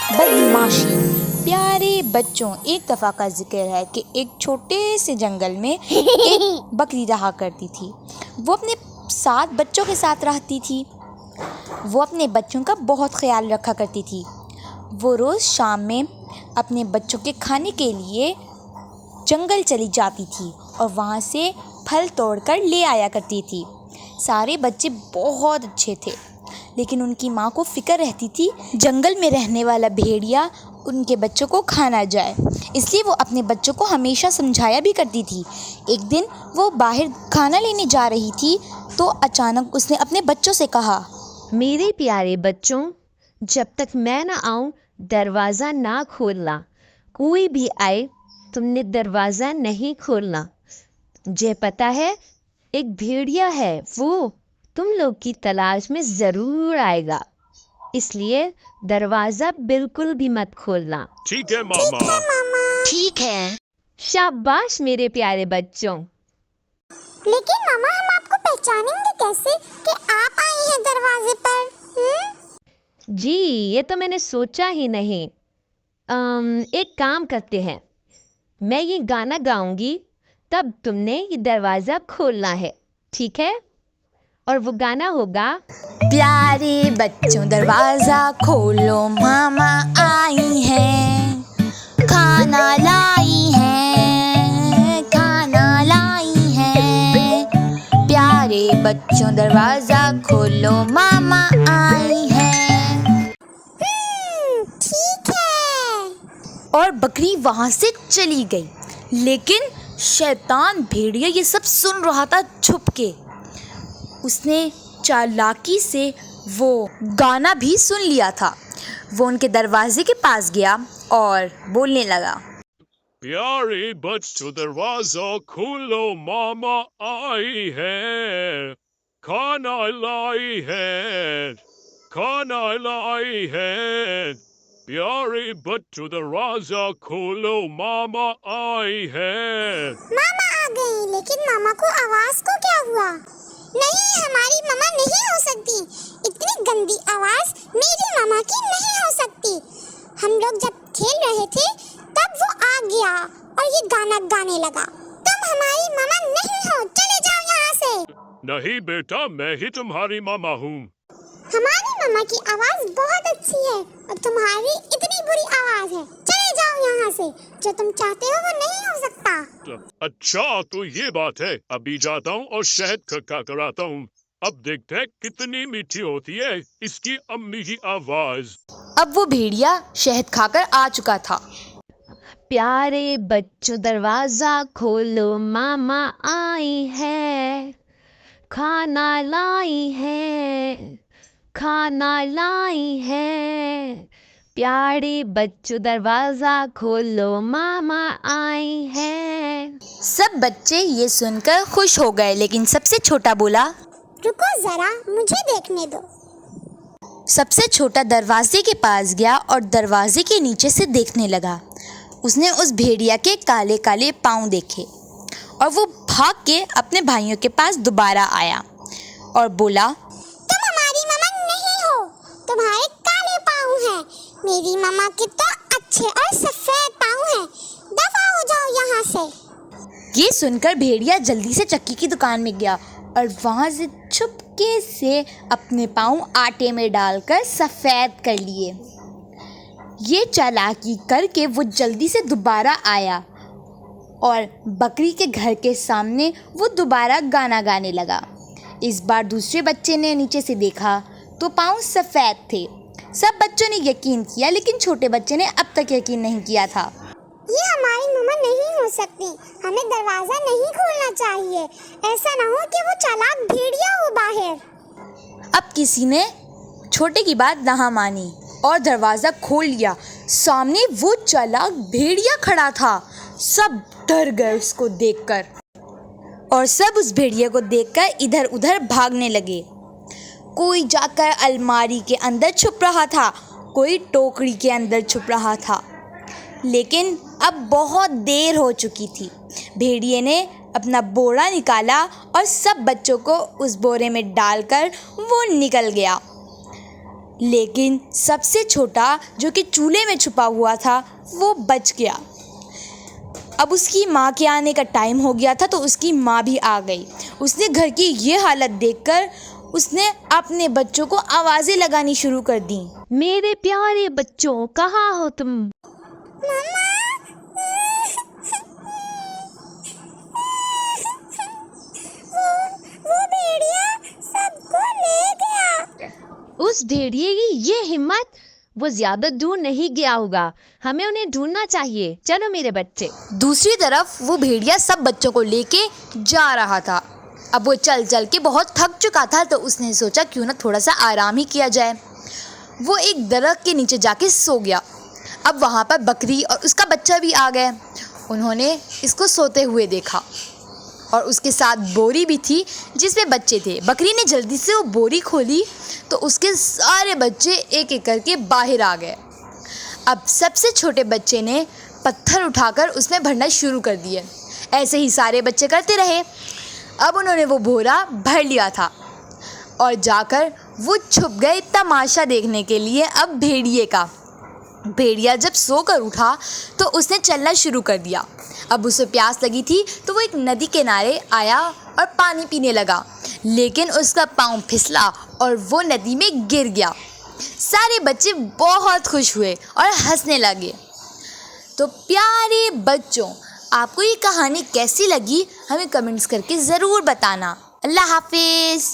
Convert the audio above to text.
बदमाशी। प्यारे बच्चों, एक दफ़ा का जिक्र है कि एक छोटे से जंगल में एक बकरी रहा करती थी। वो अपने 7 बच्चों के साथ रहती थी। वो अपने बच्चों का बहुत ख्याल रखा करती थी। वो रोज़ शाम में अपने बच्चों के खाने के लिए जंगल चली जाती थी और वहाँ से फल तोड़कर ले आया करती थी। सारे बच्चे बहुत अच्छे थे, लेकिन उनकी माँ को फ़िक्र रहती थी जंगल में रहने वाला भेड़िया उनके बच्चों को खा ना जाए, इसलिए वो अपने बच्चों को हमेशा समझाया भी करती थी। एक दिन वो बाहर खाना लेने जा रही थी तो अचानक उसने अपने बच्चों से कहा, मेरे प्यारे बच्चों, जब तक मैं ना आऊं दरवाज़ा ना खोलना। कोई भी आए तुमने दरवाज़ा नहीं खोलना। मुझे पता है एक भेड़िया है, वो तुम लोग की तलाश में ज़रूर आएगा, इसलिए दरवाज़ा बिल्कुल भी मत खोलना। ठीक है मामा। ठीक है। शाबाश मेरे प्यारे बच्चों। लेकिन मामा, हम आपको पहचानेंगे कैसे कि आप आई हैं दरवाजे पर? जी, ये तो मैंने सोचा ही नहीं। एक काम करते हैं, मैं ये गाना गाऊंगी, तब तुमने ये दरवाज़ा खोलना है, ठीक है? और वो गाना होगा, प्यारे बच्चों दरवाज़ा खोलो, मामा आई हैं, खाना लाई हैं, खाना लाई हैं। प्यारे बच्चों दरवाज़ा खोलो, मामा आई हैं। ठीक है। और बकरी वहाँ से चली गई, लेकिन शैतान भेड़िया ये सब सुन रहा था छुप के। उसने चालाकी से वो गाना भी सुन लिया था। वो उनके दरवाजे के पास गया और बोलने लगा, प्यारे बच्चों दरवाजा खोलो, मामा आई है, खाना लाई है, खाना लाई है। प्यारे बच्चों दरवाजा खोलो, मामा आई है। मामा आ गए, लेकिन मामा को आवाज को क्या हुआ? नहीं, हमारी मामा नहीं हो सकती। इतनी गंदी आवाज मेरी मामा की नहीं हो सकती। हम लोग जब खेल रहे थे तब वो आ गया और ये गाना गाने लगा। तुम हमारी मामा नहीं हो, चले जाओ यहाँ से। नहीं बेटा, मैं ही तुम्हारी मामा हूँ। हमारी मामा की आवाज बहुत अच्छी है और तुम्हारी इतनी बुरी आवाज है। चले जाओ यहाँ से, जो तुम चाहते हो वो नहीं हो सकता। अच्छा, तो ये बात है। अभी जाता हूँ और शहद खट्टा कराता हूँ। अब देखते हैं कितनी मीठी होती है इसकी अम्मी की आवाज। अब वो भेड़िया शहद खाकर आ चुका था। प्यारे बच्चों दरवाज़ा खोलो, मामा आई है, खाना लाई है, खाना लाई है। प्यारे बच्चों दरवाज़ा खोलो, मामा आई है। सब बच्चे ये सुनकर खुश हो गए, लेकिन सबसे छोटा बोला, रुको जरा, मुझे देखने दो। सबसे छोटा दरवाजे के पास गया और दरवाजे के नीचे से देखने लगा। उसने उस भेड़िया के काले काले पाँव देखे और वो भाग के अपने भाइयों के पास दोबारा आया और बोला, तुम हमारी मामा नहीं हो, तुम्हारे काले पाँव हैं। मेरी मामा के तो अच्छे और सफेद पाँव हैं। दफा हो जाओ यहाँ से। ये सुनकर भेड़िया जल्दी से चक्की की दुकान में गया और वहाँ से चुपके से अपने पाँव आटे में डालकर सफ़ेद कर लिए। ये चालाकी करके वो जल्दी से दोबारा आया और बकरी के घर के सामने वो दोबारा गाना गाने लगा। इस बार दूसरे बच्चे ने नीचे से देखा तो पाँव सफ़ेद थे। सब बच्चों ने यकीन किया, लेकिन छोटे बच्चे ने अब तक यकीन नहीं किया था। ये हमारी मामा नहीं हो सकती। हमें दरवाजा नहीं खोलना चाहिए। ऐसा ना हो कि वो चालाक भेड़िया हो बाहर। अब किसी ने छोटे की बात ना मानी और दरवाज़ा खोल लिया। सामने वो चालाक भेड़िया खड़ा था। सब डर गए उसको देखकर और सब उस भेड़िया को देखकर इधर उधर भागने लगे। कोई जाकर अलमारी के अंदर छुप रहा था, कोई टोकरी के अंदर छुप रहा था। लेकिन अब बहुत देर हो चुकी थी। भेड़िए ने अपना बोरा निकाला और सब बच्चों को उस बोरे में डालकर वो निकल गया। लेकिन सबसे छोटा जो कि चूल्हे में छुपा हुआ था वो बच गया। अब उसकी माँ के आने का टाइम हो गया था तो उसकी माँ भी आ गई। उसने घर की ये हालत देखकर उसने अपने बच्चों को आवाज़ें लगानी शुरू कर दी। मेरे प्यारे बच्चों, कहाँ हो तुम? वो भेड़िया सबको ले गया। उस भेड़िए की ये हिम्मत! वो ज्यादा दूर नहीं गया होगा, हमें उन्हें ढूंढना चाहिए। चलो मेरे बच्चे। दूसरी तरफ वो भेड़िया सब बच्चों को लेके जा रहा था। अब वो चल चल के बहुत थक चुका था तो उसने सोचा क्यों ना थोड़ा सा आराम ही किया जाए। वो एक दरख्त के नीचे जाके सो गया। अब वहाँ पर बकरी और उसका बच्चा भी आ गए। उन्होंने इसको सोते हुए देखा और उसके साथ बोरी भी थी जिसमें बच्चे थे। बकरी ने जल्दी से वो बोरी खोली तो उसके सारे बच्चे एक एक करके बाहर आ गए। अब सबसे छोटे बच्चे ने पत्थर उठाकर उसमें भरना शुरू कर दिए। ऐसे ही सारे बच्चे करते रहे। अब उन्होंने वो बोरा भर लिया था और जाकर वो छुप गए तमाशा देखने के लिए। अब भेड़िए का भेड़िया जब सोकर उठा तो उसने चलना शुरू कर दिया। अब उसे प्यास लगी थी तो वो एक नदी किनारे आया और पानी पीने लगा, लेकिन उसका पाँव फिसला और वो नदी में गिर गया। सारे बच्चे बहुत खुश हुए और हंसने लगे। तो प्यारे बच्चों, आपको ये कहानी कैसी लगी हमें कमेंट्स करके ज़रूर बताना। अल्लाह हाफिज़।